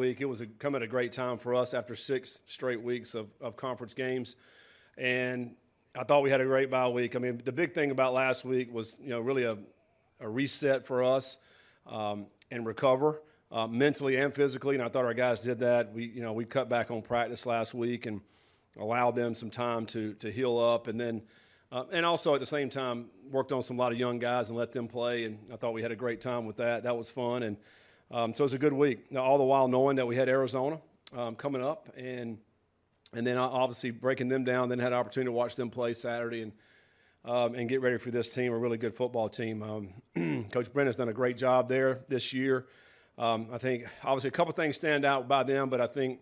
week. It was come at a great time for us after 6 straight weeks of conference games. And I thought we had a great bye week. I mean, the big thing about last week was, really a reset for us and recover mentally and physically. And I thought our guys did that. We cut back on practice last week and allowed them some time to heal up. And then, and also at the same time, worked on a lot of young guys and let them play. And I thought we had a great time with that. That was fun. And so it was a good week. Now, all the while knowing that we had Arizona coming up and then obviously breaking them down, then had an opportunity to watch them play Saturday and get ready for this team, a really good football team. Coach Brennan's done a great job there this year. I think obviously a couple things stand out by them, but I think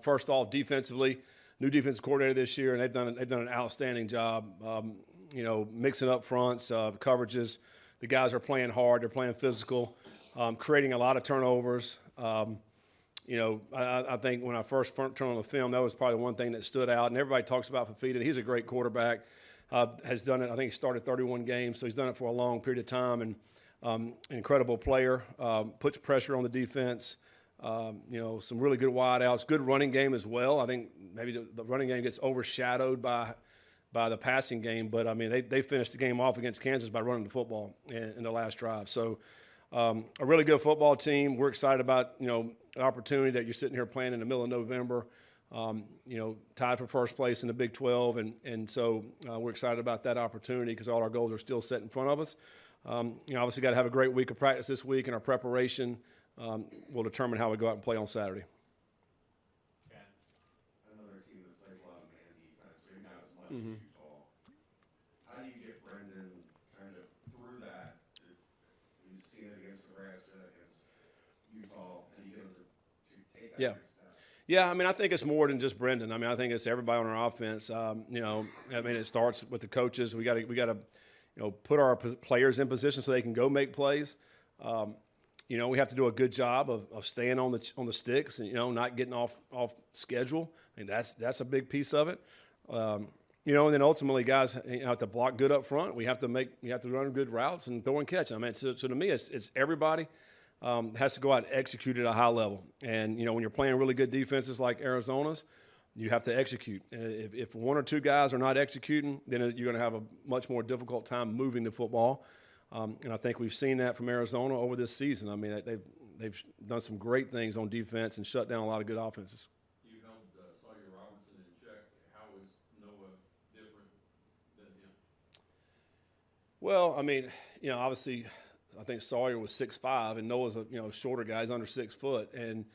first off, defensively, new defensive coordinator this year, and they've done an outstanding job. Mixing up fronts, coverages. The guys are playing hard. They're playing physical, creating a lot of turnovers. I think when I first turned on the film, that was probably one thing that stood out. And everybody talks about Fafita. He's a great quarterback. Has done it. I think he started 31 games, so he's done it for a long period of time. And an incredible player. Puts pressure on the defense. Some really good wideouts. Good running game as well. I think maybe the running game gets overshadowed by the passing game. But, I mean, they finished the game off against Kansas by running the football in the last drive. So a really good football team. We're excited about, the opportunity that you're sitting here playing in the middle of November, tied for first place in the Big 12. And so we're excited about that opportunity because all our goals are still set in front of us. Obviously got to have a great week of practice this week, and our preparation will determine how we go out and play on Saturday. Another team that plays a lot of man defense, so you're not as much as Utah. How do you get Brendan kind of through that? He's seen it against Nebraska, against Utah, and you get him to take that next step. Yeah, I mean, I think it's more than just Brendan. I mean, I think it's everybody on our offense. It starts with the coaches. We got to put our players in position so they can go make plays. We have to do a good job of staying on the sticks and not getting off schedule. I mean, that's a big piece of it. And then ultimately, guys have to block good up front. We have to run good routes and throw and catch. I mean, so to me, it's everybody has to go out and execute at a high level. And when you're playing really good defenses like Arizona's, you have to execute. If one or two guys are not executing, then you're going to have a much more difficult time moving the football. And I think we've seen that from Arizona over this season. I mean, they've done some great things on defense and shut down a lot of good offenses. You held Sawyer Robertson in check. How is Noah different than him? Well, I mean, obviously, I think Sawyer was 6'5", and Noah's a shorter guy. He's under 6 foot, and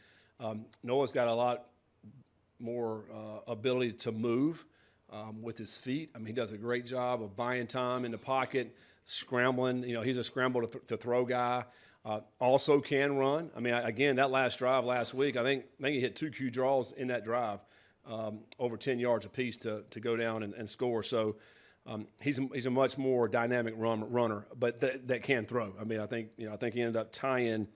Noah's got a lot more ability to move with his feet. I mean, he does a great job of buying time in the pocket, scrambling. He's a scramble to throw guy. Also can run. I mean, again, that last drive last week, I think he hit 2 Q draws in that drive, over 10 yards apiece to go down and score. So he's a much more dynamic runner, but that can throw. I mean, I think he ended up tying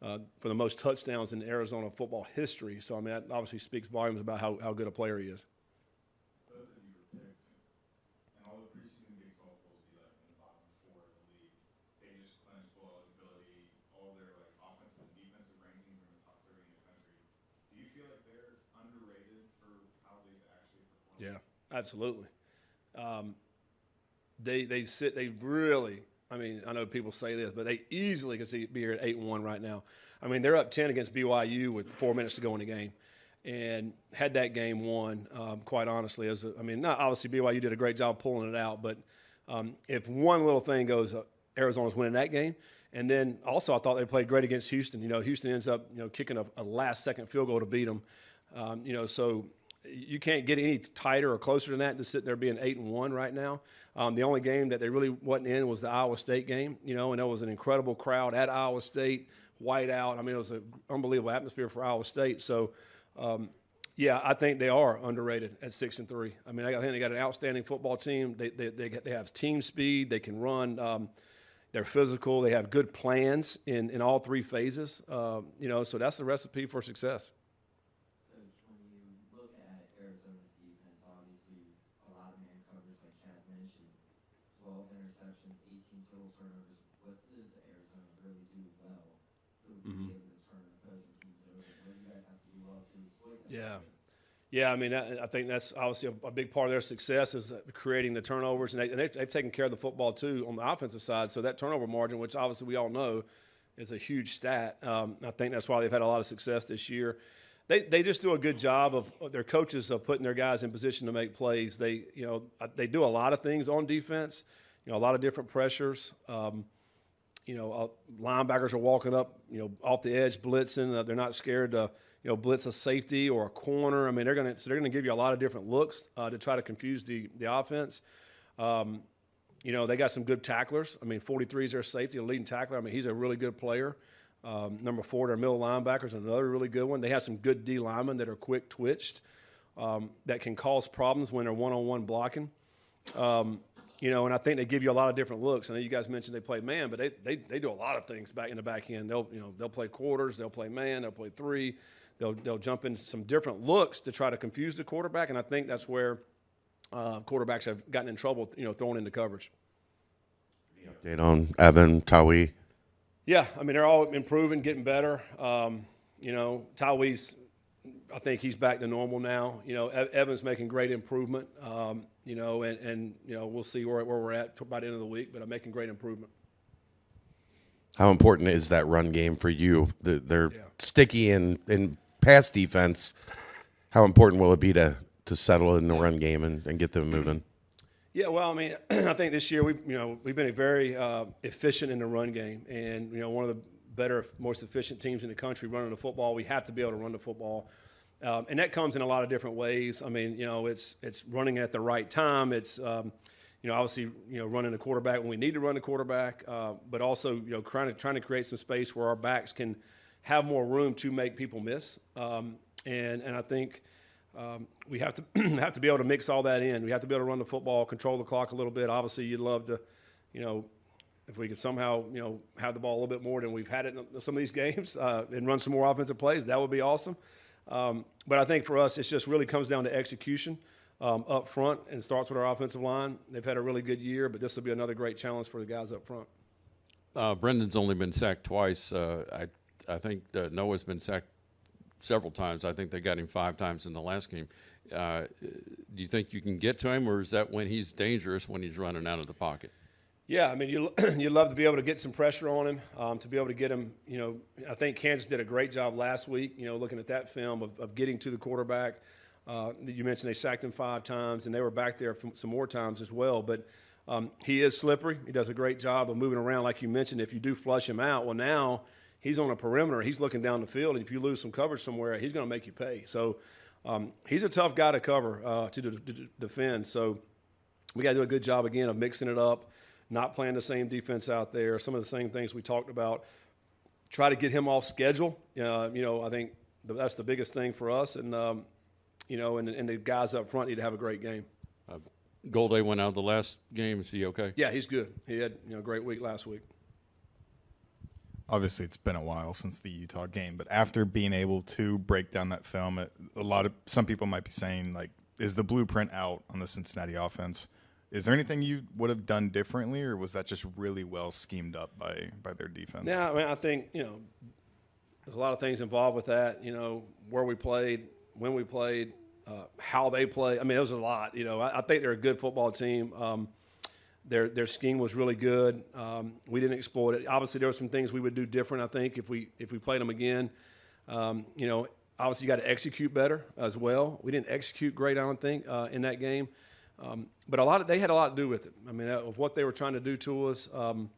for the most touchdowns in Arizona football history. So I mean, that obviously speaks volumes about how good a player he is. Both of you were picked, and all the preseason Big 12 polls be like in the bottom 4 of the league. They just clinched bowl eligibility. All their offensive and defensive rankings are in the top 30 in the country. Do you feel like they're underrated for how they've actually performed? Yeah, absolutely. They really. I mean, I know people say this, but they easily could be here at 8-1 right now. I mean, they're up 10 against BYU with 4 minutes to go in the game, and had that game won. Quite honestly, not obviously BYU did a great job pulling it out, but if one little thing goes, Arizona's winning that game. And then also, I thought they played great against Houston. Houston ends up kicking a last-second field goal to beat them. So you can't get any tighter or closer than that to sit there being 8-1 right now. The only game that they really wasn't in was the Iowa State game, and that was an incredible crowd at Iowa State, white out. I mean, it was an unbelievable atmosphere for Iowa State. So, I think they are underrated at 6-3. I mean, I think they got an outstanding football team. They have team speed. They can run. They're physical. They have good plans in all 3 phases. So that's the recipe for success. Yeah. Yeah, I mean, I think that's obviously a big part of their success is creating the turnovers, and they've taken care of the football too on the offensive side. So that turnover margin, which obviously we all know is a huge stat, I think that's why they've had a lot of success this year. They just do a good job of their coaches of putting their guys in position to make plays. They do a lot of things on defense, a lot of different pressures. Linebackers are walking up, off the edge, blitzing. They're not scared to, blitz a safety or a corner. I mean, they're gonna give you a lot of different looks to try to confuse the offense. They got some good tacklers. I mean, 43 is their safety, a leading tackler. I mean, he's a really good player. Number 4, their middle linebackers, another really good one. They have some good D linemen that are quick twitched that can cause problems when they're one-on-one blocking. And I think they give you a lot of different looks. I know you guys mentioned they play man, but they do a lot of things back in the back end. They'll play quarters, they'll play man, they'll play 3, they'll jump into some different looks to try to confuse the quarterback, and I think that's where quarterbacks have gotten in trouble, throwing into coverage. Update on Evan, Tawi. Yeah, I mean they're all improving, getting better. Tawi's, I think he's back to normal now. Evan's making great improvement. And we'll see where we're at by the end of the week, but I'm making great improvement. How important is that run game for you? They're sticky in pass defense. How important will it be to settle in the run game and get them moving? Yeah, well, I mean, I think this year we've been very efficient in the run game, and one of the better, most efficient teams in the country running the football. We have to be able to run the football, and that comes in a lot of different ways. I mean, it's running at the right time. It's obviously running the quarterback when we need to run the quarterback, but also trying to create some space where our backs can have more room to make people miss, and I think. We have to have to be able to mix all that in. We have to be able to run the football, control the clock a little bit. Obviously, you'd love to, if we could somehow, have the ball a little bit more than we've had it in some of these games and run some more offensive plays. That would be awesome. But I think for us, it just really comes down to execution up front, and starts with our offensive line. They've had a really good year, but this will be another great challenge for the guys up front. Brendan's only been sacked twice. I think Noah's been sacked several times. I think they got him 5 times in the last game. Do you think you can get to him, or is that when he's dangerous, when he's running out of the pocket? Yeah, I mean, you'd love to be able to get some pressure on him, to be able to get him. I think Kansas did a great job last week, looking at that film of getting to the quarterback. You mentioned they sacked him 5 times, and they were back there some more times as well. But he is slippery. He does a great job of moving around, like you mentioned. If you do flush him out, well, now – he's on a perimeter. He's looking down the field, and if you lose some coverage somewhere, he's going to make you pay. So he's a tough guy to cover, to defend. So we got to do a good job, again, of mixing it up, not playing the same defense out there, some of the same things we talked about. Try to get him off schedule. I think that's the biggest thing for us. And, and the guys up front need to have a great game. Golday went out the last game. Is he okay? Yeah, he's good. He had a great week last week. Obviously, it's been a while since the Utah game, but after being able to break down that film, some people might be saying, like, is the blueprint out on the Cincinnati offense? Is there anything you would have done differently, or was that just really well schemed up by their defense? Yeah, I mean, I think, there's a lot of things involved with that, where we played, when we played, how they play. I mean, it was a lot. I think they're a good football team. Their scheme was really good. We didn't exploit it. Obviously, there were some things we would do different, I think, if we played them again. Obviously, you got to execute better as well. We didn't execute great, I don't think, in that game. But they had a lot to do with it. I mean, of what they were trying to do to us, and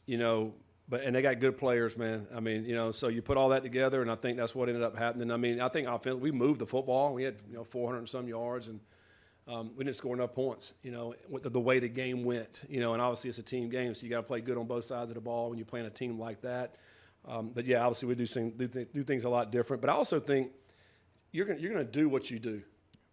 they got good players, man. I mean, so you put all that together, and I think that's what ended up happening. I mean, I think we moved the football. We had, 400 and some yards, and we didn't score enough points, with the way the game went, and obviously it's a team game, so you got to play good on both sides of the ball when you're playing a team like that. But yeah, obviously we do things a lot different. But I also think you're gonna do what you do,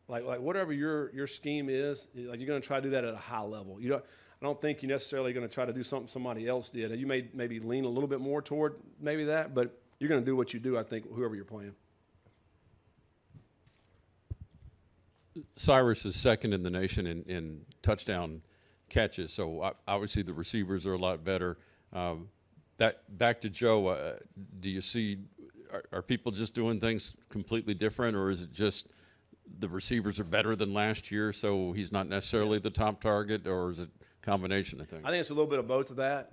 like whatever your scheme is, like you're gonna try to do that at a high level. I don't think you're necessarily gonna try to do something somebody else did. You may maybe lean a little bit more toward maybe that, but you're gonna do what you do. I think whoever you're playing. Cyrus is second in the nation in touchdown catches, so obviously the receivers are a lot better. Back to Joe, do you see are people just doing things completely different, or is it just the receivers are better than last year, so he's not necessarily the top target, or is it a combination of things? I think it's a little bit of both of that.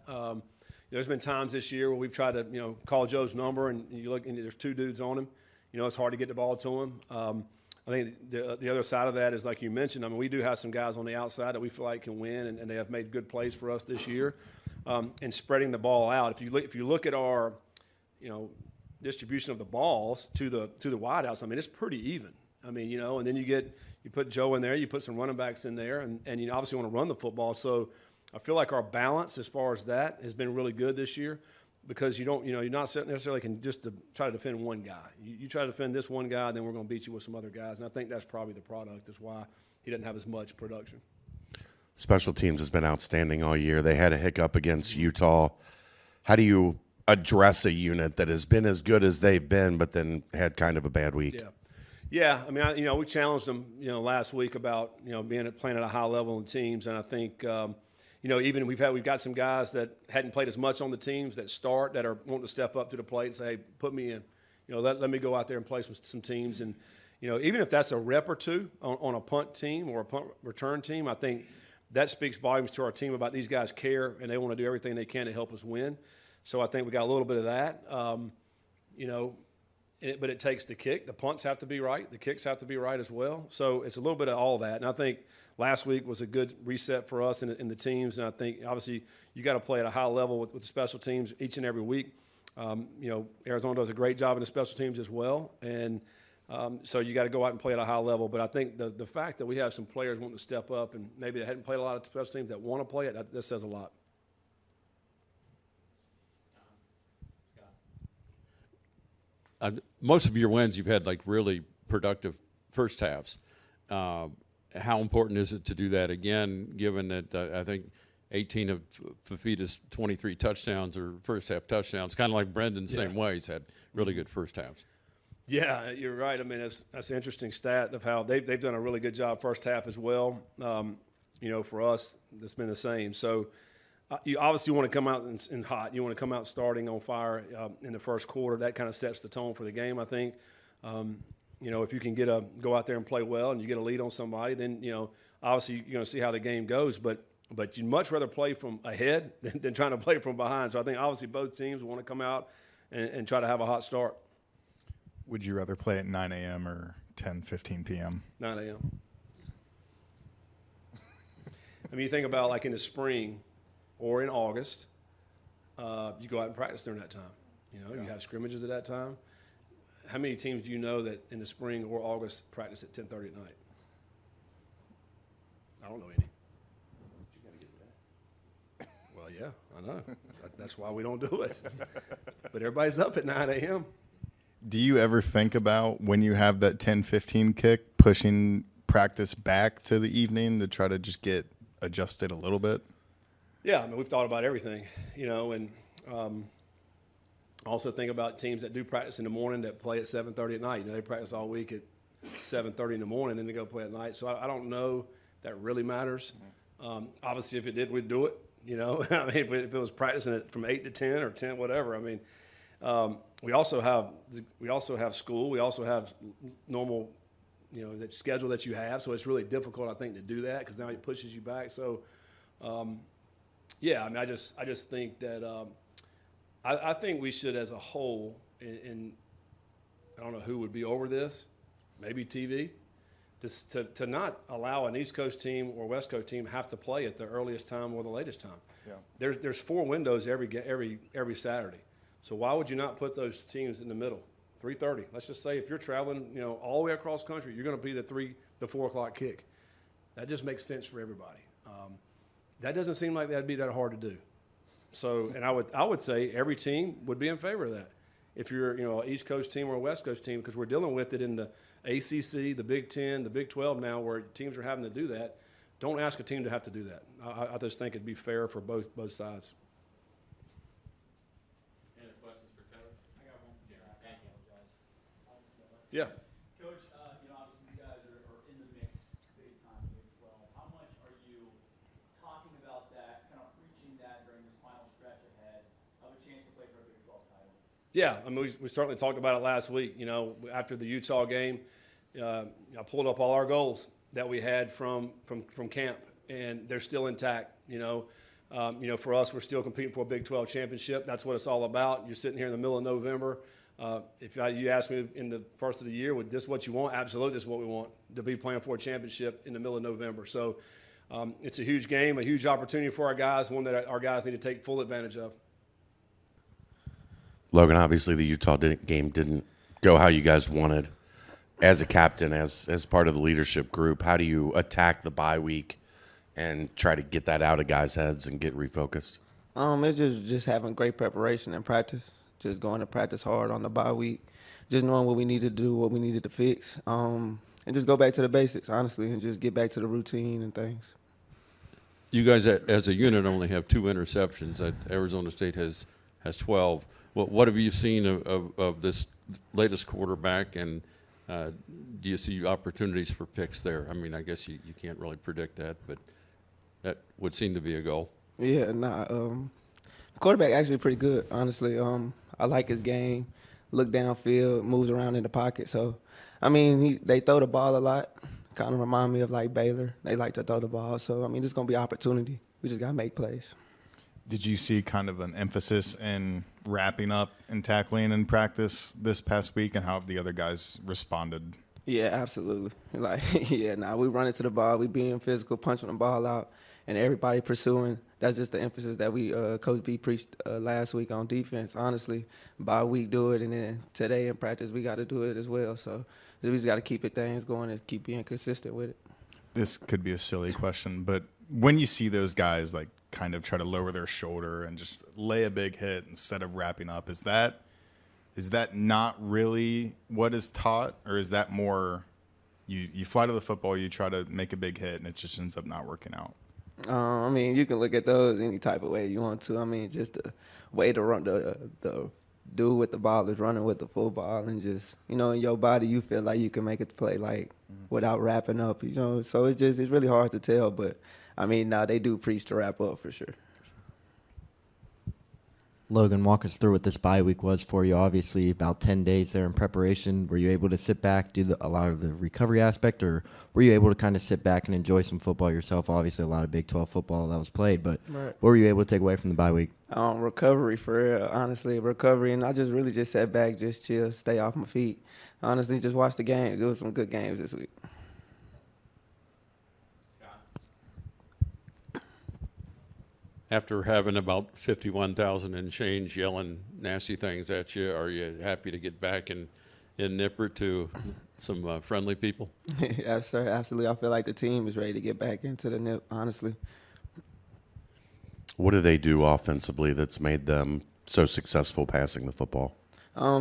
There's been times this year where we've tried to, call Joe's number, and you look, and there's two dudes on him. It's hard to get the ball to him. I think the other side of that is, like you mentioned, I mean, we do have some guys on the outside that we feel like can win, and they have made good plays for us this year. And spreading the ball out. If you look at our, distribution of the balls to the wideouts, I mean, it's pretty even. I mean, and then you put Joe in there, you put some running backs in there, and you obviously want to run the football. So I feel like our balance as far as that has been really good this year, because you're not necessarily can just try to defend one guy. You try to defend this one guy, then we're going to beat you with some other guys. And I think that's probably the product, is why he doesn't have as much production. Special teams has been outstanding all year. They had a hiccup against Utah. How do you address a unit that has been as good as they've been, but then had kind of a bad week? Yeah. I mean, we challenged them, last week about, playing at a high level in teams, and I think, even we've got some guys that hadn't played as much on the teams that are wanting to step up to the plate and say, hey, put me in. Let me go out there and play some teams. And, even if that's a rep or two on a punt team or a punt return team, I think that speaks volumes to our team about these guys care and they want to do everything they can to help us win. So I think we got a little bit of that. But it takes the kick. The punts have to be right. The kicks have to be right as well. So it's a little bit of all that. And I think last week was a good reset for us in the teams. And I think, obviously, you got to play at a high level with the special teams each and every week. Arizona does a great job in the special teams as well. And so you got to go out and play at a high level. But I think the fact that we have some players wanting to step up and maybe they hadn't played a lot of special teams that want to play it, that says a lot. Most of your wins, you've had like really productive first halves. How important is it to do that again, given that I think 18 of Fafita's 23 touchdowns are first half touchdowns, kind of like Brendan, same way. He's had really good first halves. Yeah, you're right. I mean, that's an interesting stat of how they've done a really good job first half as well. For us, it's been the same. So you obviously want to come out in hot. You want to come out starting on fire in the first quarter. That kind of sets the tone for the game, I think. If you can go out there and play well and you get a lead on somebody, then, obviously you're going to see how the game goes. But you'd much rather play from ahead than trying to play from behind. So I think obviously both teams want to come out and try to have a hot start. Would you rather play at 9 a.m. or 10:15 p.m.? 9 a.m. I mean, you think about like in the spring or in August, you go out and practice during that time. You have scrimmages at that time. How many teams do you know that in the spring or August practice at 10:30 at night? I don't know any. You got to get to that. Well, yeah, I know. That's why we don't do it. But everybody's up at 9 a.m. Do you ever think about, when you have that 10:15 kick, pushing practice back to the evening to try to just get adjusted a little bit? Yeah, I mean, we've thought about everything, and also think about teams that do practice in the morning that play at 7:30 at night. They practice all week at 7:30 in the morning, and they go play at night. So I don't know if that really matters. Obviously, if it did, we'd do it. I mean, if it was practicing from 8 to 10 or 10, whatever. I mean, we also have school. We also have normal, the schedule that you have. So it's really difficult, I think, to do that because now it pushes you back. So. Yeah, I mean, I just think that I think we should, as a whole, and I don't know who would be over this, maybe TV, to not allow an East Coast team or West Coast team have to play at the earliest time or the latest time. Yeah. There's 4 windows every Saturday, so why would you not put those teams in the middle? 3:30. Let's just say if you're traveling, all the way across country, you're going to be the 4 o'clock kick. That just makes sense for everybody. That doesn't seem like that'd be that hard to do. So, and I would say every team would be in favor of that. If you're, an East Coast team or a West Coast team, because we're dealing with it in the ACC, the Big Ten, the Big 12 now, where teams are having to do that. Don't ask a team to have to do that. I just think it'd be fair for both sides. Any questions for Coach? I got one. Thank you, guys. Yeah. Coach, obviously you guys are in the mix big time in Big 12. How much are you talking about that, kind of preaching that during this final stretch ahead of a chance to play for a Big 12 title? Yeah, I mean, we certainly talked about it last week. You know, after the Utah game, I pulled up all our goals that we had from camp, and they're still intact. You know, for us, we're still competing for a Big 12 championship. That's what it's all about. You're sitting here in the middle of November. If you asked me in the first of the year, would this what you want? Absolutely, this is what we want, to be playing for a championship in the middle of November. So it's a huge game, a huge opportunity for our guys, one that our guys need to take full advantage of. Logan, obviously the Utah game didn't go how you guys wanted. As a captain, as part of the leadership group, how do you attack the bye week and try to get that out of guys' heads and get refocused? It's just having great preparation and practice. Just going to practice hard on the bye week. Just knowing what we needed to do, what we needed to fix, and just go back to the basics, honestly, and just get back to the routine and things. You guys, as a unit, only have 2 interceptions. Arizona State has 12. What have you seen of this latest quarterback, and do you see opportunities for picks there? I mean, I guess you can't really predict that, but that would seem to be a goal. Yeah, quarterback actually pretty good, honestly. I like his game. Look downfield, moves around in the pocket. So, I mean, they throw the ball a lot. Kind of remind me of like Baylor. They like to throw the ball. So, I mean, it's going to be opportunity. We just got to make plays. Did you see kind of an emphasis in wrapping up and tackling in practice this past week, and how the other guys responded? Yeah, absolutely. We run into the ball. We being physical, punching the ball out, and everybody pursuing. That's just the emphasis that we Coach B preached last week on defense. Honestly, by week do it, and then today in practice we got to do it as well. So we just got to keep things going and keep being consistent with it. This could be a silly question, but when you see those guys like kind of try to lower their shoulder and just lay a big hit instead of wrapping up, is that not really what is taught, or is that more you fly to the football, you try to make a big hit, and it just ends up not working out? I mean, you can look at those any type of way you want to. I mean, just the way to run the dude with the ball is running with the football, and just, you know, in your body you feel like you can make it play like without wrapping up, you know. So it's really hard to tell, but I mean, they do preach to wrap up for sure. Logan, walk us through what this bye week was for you. Obviously, about 10 days there in preparation. Were you able to sit back, do a lot of the recovery aspect, or were you able to kind of sit back and enjoy some football yourself? Obviously, a lot of Big 12 football that was played, but Right. what were you able to take away from the bye week? Recovery, for real, honestly, recovery. And I just really just sat back, just chill, stay off my feet. Honestly, just watch the games. There was some good games this week. After having about 51,000 and change yelling nasty things at you, are you happy to get back in Nippert to some friendly people? Yes, sir, absolutely. I feel like the team is ready to get back into the nip, honestly. What do they do offensively that's made them so successful passing the football?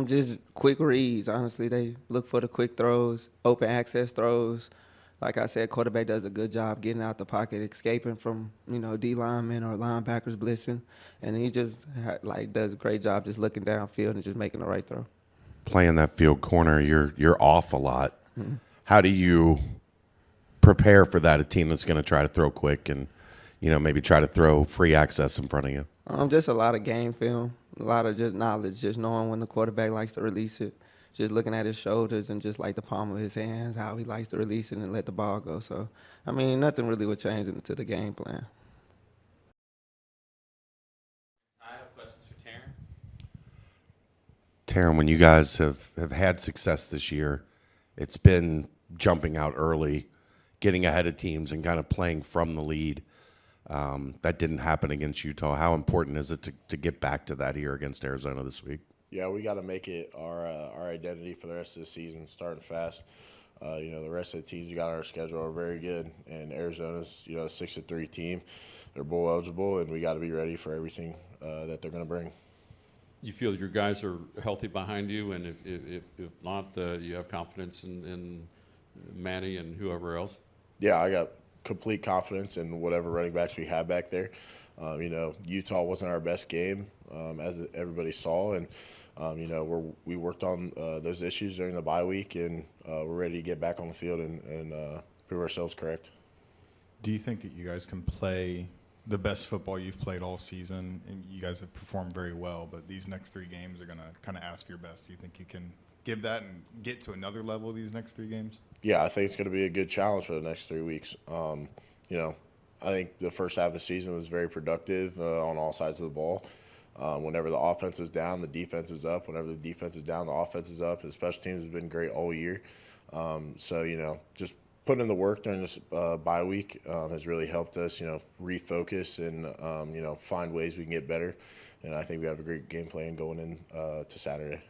Just quick reads, honestly. They look for the quick throws, open access throws. Like I said, quarterback does a good job getting out the pocket, escaping from, you know, D linemen or linebackers blitzing. And he just does a great job just looking downfield and just making the right throw. Playing that field corner, you're off a lot. Mm-hmm. How do you prepare for that, a team that's going to try to throw quick and, you know, maybe try to throw free access in front of you? Just a lot of game film, a lot of just knowledge, just knowing when the quarterback likes to release it, just looking at his shoulders and just like the palm of his hands, how he likes to release it and let the ball go. So, I mean, nothing really would change into the game plan. I have questions for Taryn. Taryn, when you guys have had success this year, it's been jumping out early, getting ahead of teams and kind of playing from the lead. That didn't happen against Utah. How important is it to get back to that here against Arizona this week? Yeah, we got to make it our identity for the rest of the season, starting fast. You know, the rest of the teams you got on our schedule are very good, and Arizona's, you know, a 6-3 team. They're bowl eligible, and we got to be ready for everything that they're going to bring. You feel your guys are healthy behind you, and if not, you have confidence in Manny and whoever else? Yeah, I got complete confidence in whatever running backs we have back there. You know, Utah wasn't our best game, as everybody saw, and you know, we worked on those issues during the bye week, and we're ready to get back on the field and prove ourselves correct. Do you think that you guys can play the best football you've played all season, and you guys have performed very well. But these next 3 games are going to kind of ask your best. Do you think you can give that and get to another level these next 3 games? Yeah, I think it's going to be a good challenge for the next 3 weeks. You know, I think the first half of the season was very productive on all sides of the ball. Whenever the offense is down, the defense is up. Whenever the defense is down, the offense is up. The special teams has been great all year. So, you know, just putting in the work during this bye week has really helped us, you know, refocus and, you know, find ways we can get better. And I think we have a great game plan going in to Saturday.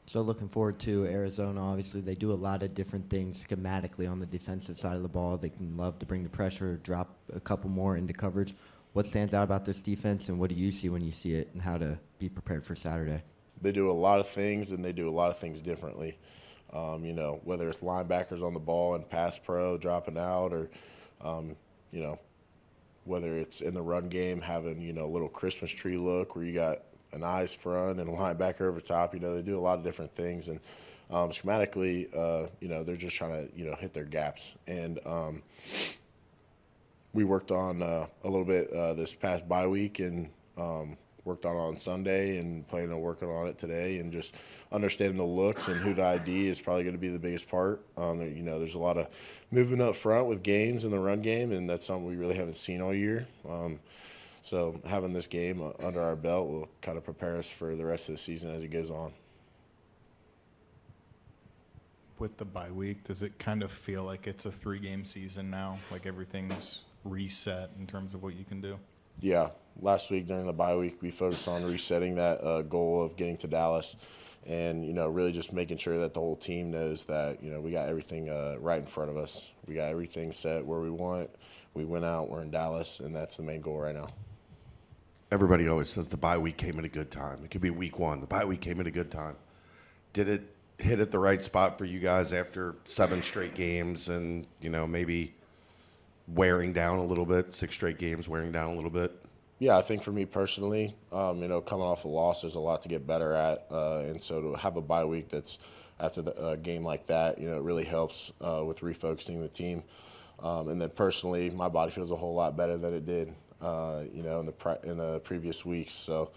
So looking forward to Arizona. Obviously, they do a lot of different things schematically on the defensive side of the ball. They can love to bring the pressure, drop a couple more into coverage. What stands out about this defense, and what do you see when you see it, and how to be prepared for Saturday? They do a lot of things, and they do a lot of things differently. You know, whether it's linebackers on the ball and pass pro dropping out, or, you know, whether it's in the run game having, you know, a little Christmas tree look where you got an eyes front and a linebacker over top. You know, they do a lot of different things. And schematically, you know, they're just trying to, you know, hit their gaps. And we worked on a little bit this past bye week and worked on Sunday and planning on working on it today, and just understanding the looks and who to ID is probably going to be the biggest part. You know, there's a lot of movement up front with games in the run game, and that's something we really haven't seen all year. So having this game under our belt will kind of prepare us for the rest of the season as it goes on. With the bye week, does it kind of feel like it's a 3-game season now? Like everything's reset in terms of what you can do? Yeah. Last week during the bye week, we focused on resetting that goal of getting to Dallas, and, you know, really just making sure that the whole team knows that, you know, we got everything right in front of us. We got everything set where we want. We went out, we're in Dallas, and that's the main goal right now. Everybody always says the bye week came at a good time. It could be week 1. The bye week came at a good time. Did it hit at the right spot for you guys after 7 straight games and, you know, maybe wearing down a little bit, 6 straight games wearing down a little bit? Yeah, I think for me personally, you know, coming off a loss, there's a lot to get better at. And so to have a bye week that's after the game like that, you know, it really helps with refocusing the team. And then personally, my body feels a whole lot better than it did, you know, in the previous weeks. So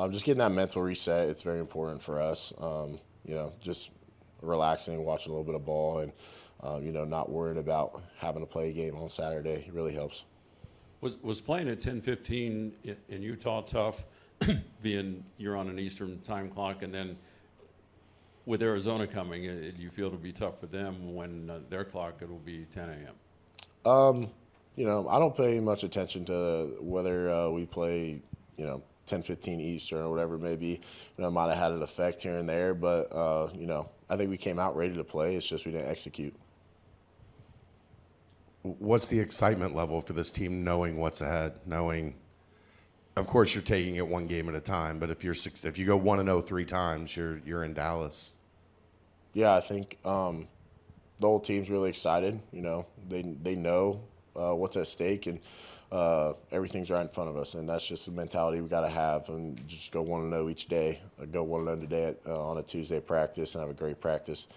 just getting that mental reset, it's very important for us. You know, just relaxing, watching a little bit of ball, and, you know, not worried about having to play a game on Saturday. It really helps. Was playing at 10:15 in Utah tough, being you're on an Eastern time clock, and then with Arizona coming, do you feel it'll be tough for them when their clock it'll be 10 a.m.? You know, I don't pay much attention to whether we play, you know, 10:15 Eastern or whatever it may be. You know, it might have had an effect here and there, but, you know, I think we came out ready to play. It's just we didn't execute. What's the excitement level for this team knowing what's ahead, knowing, of course, you're taking it one game at a time, but if you go 1-0 3 times, you're in Dallas. Yeah, I think the whole team's really excited. You know, they know what's at stake, and everything's right in front of us, and that's just the mentality we got to have, and just go 1-0 each day. Go 1-0 today on a Tuesday practice and have a great practice,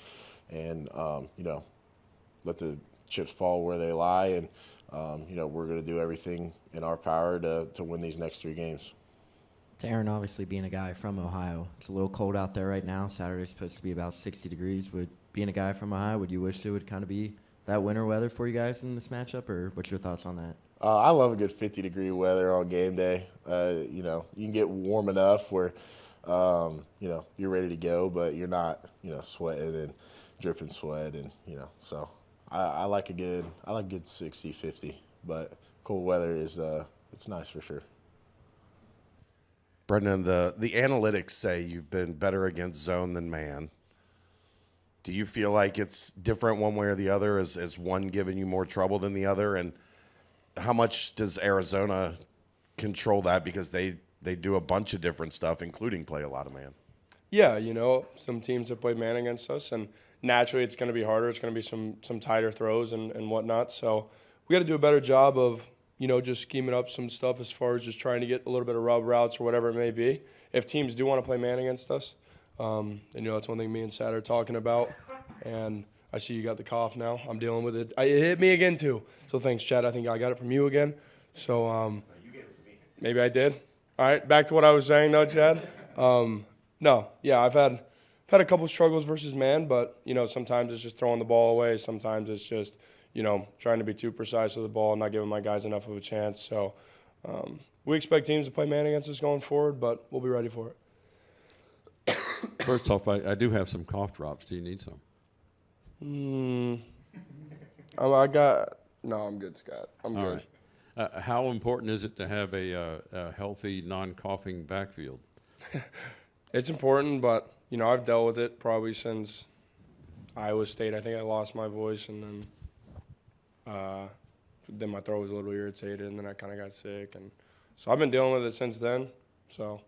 and you know, let the chips fall where they lie, and you know, we're going to do everything in our power to win these next 3 games. To Aaron, obviously being a guy from Ohio, it's a little cold out there right now. Saturday's supposed to be about 60 degrees. Being a guy from Ohio, would you wish it would kind of be that winter weather for you guys in this matchup, or what's your thoughts on that? I love a good 50-degree weather on game day. You know, you can get warm enough where, you know, you're ready to go, but you're not, you know, sweating and dripping sweat, and, you know, so I like a good 60, 50, but cold weather is it's nice for sure. Brendan, the analytics say you've been better against zone than man. Do you feel like it's different one way or the other? Is one giving you more trouble than the other? And how much does Arizona control that, because they do a bunch of different stuff, including play a lot of man? Yeah, you know, some teams have played man against us, and naturally it's going to be harder. It's going to be some tighter throws and whatnot. So we got to do a better job of, you know, just scheming up some stuff as far as just trying to get a little bit of rub routes or whatever it may be. If teams do want to play man against us, and, you know, that's one thing me and Sad are talking about. And I see you got the cough now. I'm dealing with it. It hit me again, too. So thanks, Chad. I think I got it from you again. So, You get Maybe I did. All right, back to what I was saying, though, Chad. No, yeah, I've had a couple struggles versus man, but sometimes it's just throwing the ball away. Sometimes it's just trying to be too precise with the ball and not giving my guys enough of a chance. So we expect teams to play man against us going forward, but we'll be ready for it. First off, I do have some cough drops. Do you need some? I'm good, Scott. I'm All good. right. How important is it to have a healthy, non-coughing backfield? It's important, but I've dealt with it probably since Iowa State. I think I lost my voice, and then my throat was a little irritated, and then I kind of got sick, and so I've been dealing with it since then. So,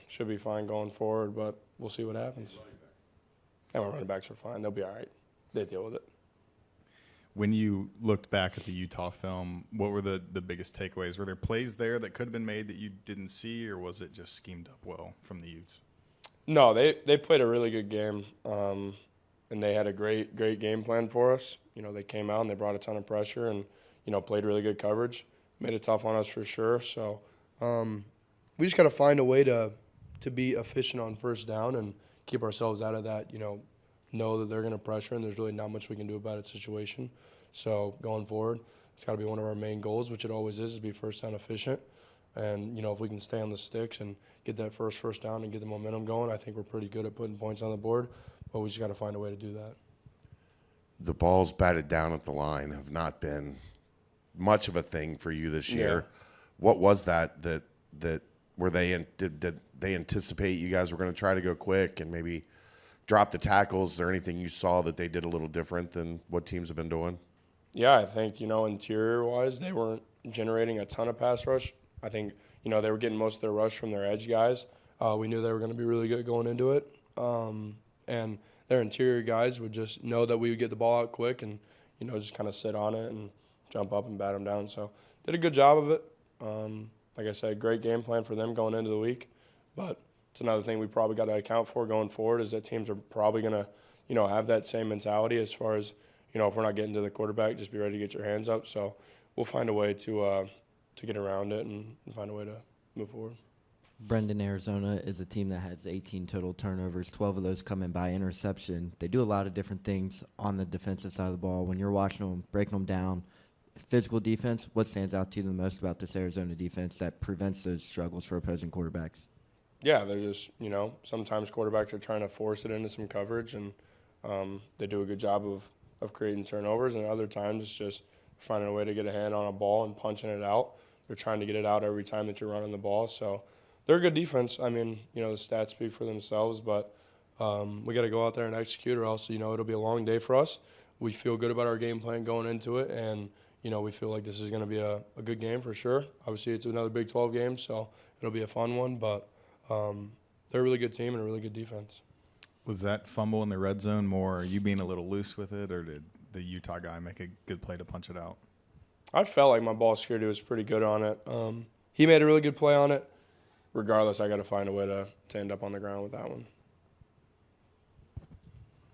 should be fine going forward, but we'll see what happens. And my running backs are fine; they'll be all right. They deal with it. When you looked back at the Utah film, what were the biggest takeaways? Were there plays there that could have been made that you didn't see, or was it just schemed up well from the Utes? No, they played a really good game, and they had a great game plan for us. They came out and they brought a ton of pressure and, played really good coverage, made it tough on us for sure. So we just got to find a way to be efficient on first down and keep ourselves out of that, know that they're going to pressure and there's really not much we can do about it situation. So going forward, it's got to be one of our main goals, which it always is be first down efficient. And, if we can stay on the sticks and get that first down and get the momentum going, I think we're pretty good at putting points on the board, but we just got to find a way to do that. The balls batted down at the line have not been much of a thing for you this year. Yeah. What was that were did they anticipate you guys were going to try to go quick and maybe drop the tackles? Is there anything you saw that they did a little different than what teams have been doing? Yeah, I think, interior-wise, they weren't generating a ton of pass rush. I think, they were getting most of their rush from their edge guys. We knew they were going to be really good going into it. And their interior guys would just know that we would get the ball out quick and, just kind of sit on it and jump up and bat them down. So did a good job of it. Like I said, great game plan for them going into the week. But it's another thing we probably got to account for going forward is that teams are probably going to, have that same mentality as far as, if we're not getting to the quarterback, just be ready to get your hands up. So we'll find a way to get around it and find a way to move forward. Brendan, Arizona is a team that has 18 total turnovers, 12 of those coming by interception. They do a lot of different things on the defensive side of the ball. When you're watching them, breaking them down, physical defense, what stands out to you the most about this Arizona defense that prevents those struggles for opposing quarterbacks? Yeah, they're just, sometimes quarterbacks are trying to force it into some coverage, and they do a good job of creating turnovers, and other times it's just finding a way to get a hand on a ball and punching it out. They're trying to get it out every time that you're running the ball. So they're a good defense. The stats speak for themselves, but we got to go out there and execute, or else, it'll be a long day for us. We feel good about our game plan going into it, and, we feel like this is going to be a good game for sure. Obviously, it's another Big 12 game, so it'll be a fun one, but they're a really good team and a really good defense. Was that fumble in the red zone more you being a little loose with it, or did the Utah guy make a good play to punch it out? I felt like my ball security was pretty good on it. He made a really good play on it. Regardless, I got to find a way to end up on the ground with that one.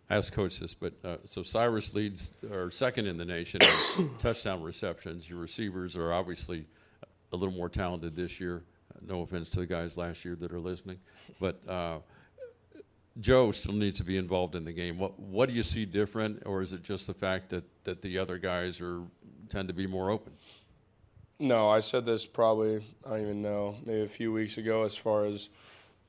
I asked Coach this, but so Cyrus leads or second in the nation in touchdown receptions. Your receivers are obviously a little more talented this year. No offense to the guys last year that are listening, but Joe still needs to be involved in the game. What do you see different, or is it just the fact that the other guys tend to be more open? No, I said this probably, I don't even know, maybe a few weeks ago as far as,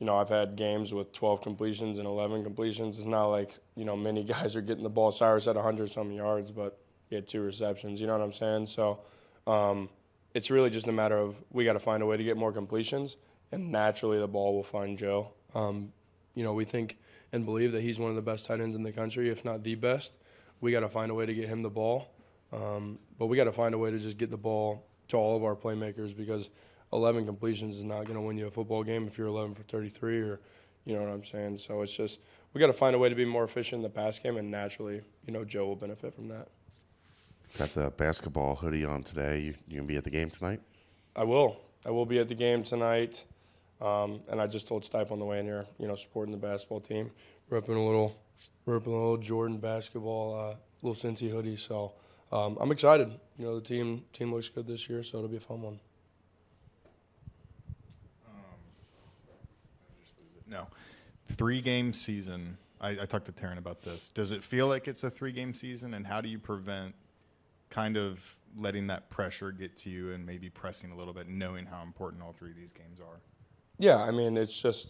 I've had games with 12 completions and 11 completions. It's not like, many guys are getting the ball. Cyrus had 100-some yards, but he had 2 receptions. You know what I'm saying? So it's really just a matter of we got to find a way to get more completions, and naturally the ball will find Joe. We think and believe that he's one of the best tight ends in the country, if not the best. We got to find a way to get him the ball. But we got to find a way to just get the ball to all of our playmakers, because 11 completions is not going to win you a football game if you're 11 for 33, or you know what I'm saying. So it's just we got to find a way to be more efficient in the pass game, and naturally, Joe will benefit from that. Got the basketball hoodie on today. You gonna be at the game tonight? I will be at the game tonight, and I just told Stipe on the way in here, supporting the basketball team. We're repping a little Jordan basketball, little Cincy hoodie. So I'm excited. The team looks good this year, so it'll be a fun one. 3-game season. I talked to Taryn about this. Does it feel like it's a 3-game season, and how do you prevent kind of letting that pressure get to you and maybe pressing a little bit, knowing how important all 3 of these games are? Yeah, I mean, it's a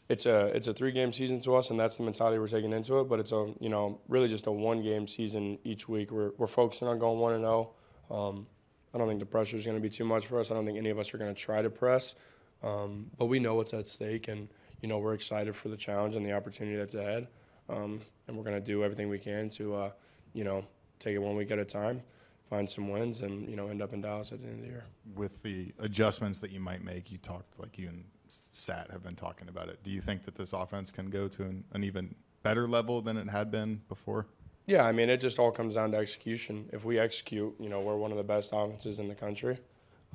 3-game season to us, and that's the mentality we're taking into it. But it's really just a 1-game season each week. We're focusing on going 1-0. I don't think the pressure is going to be too much for us. I don't think any of us are going to try to press, but we know what's at stake, and we're excited for the challenge and the opportunity that's ahead. And we're going to do everything we can to take it 1 week at a time, find some wins, and end up in Dallas at the end of the year. With the adjustments that you might make, you talked, like you and Sat have been talking about it. Do you think that this offense can go to an even better level than it had been before? Yeah, I mean, it just all comes down to execution. If we execute, we're one of the best offenses in the country.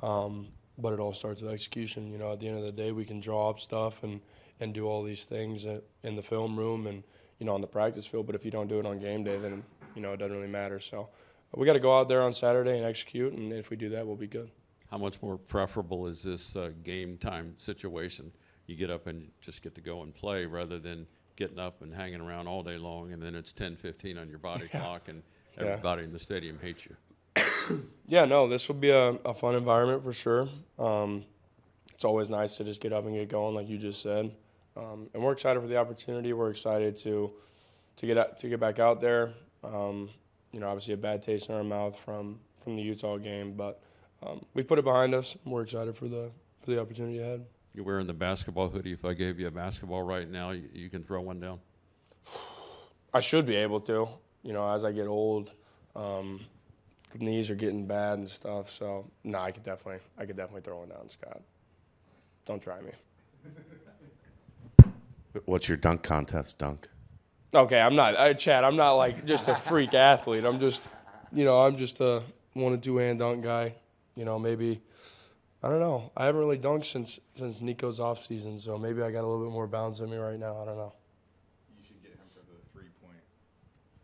But it all starts with execution. At the end of the day, we can draw up stuff and do all these things in the film room and, on the practice field. But if you don't do it on game day, then, it doesn't really matter. So we got to go out there on Saturday and execute, and if we do that, we'll be good. How much more preferable is this game time situation? You get up and just get to go and play rather than getting up and hanging around all day long, and then it's 10:15 on your body clock, and everybody in the stadium hates you. Yeah, no, this will be a fun environment for sure. It's always nice to just get up and get going, like you just said. And we're excited for the opportunity. We're excited to get back out there. Obviously a bad taste in our mouth from the Utah game, but we put it behind us. We're excited for the opportunity ahead. You're wearing the basketball hoodie. If I gave you a basketball right now, you can throw one down? I should be able to. As I get old, the knees are getting bad and stuff. So, no, I could definitely throw one down, Scott. Don't try me. What's your dunk contest dunk? Okay, Chad, I'm not like just a freak athlete. I'm just a 1 and 2 hand dunk guy. Maybe, I don't know. I haven't really dunked since Nico's off season, so maybe I got a little bit more bounce in me right now. I don't know.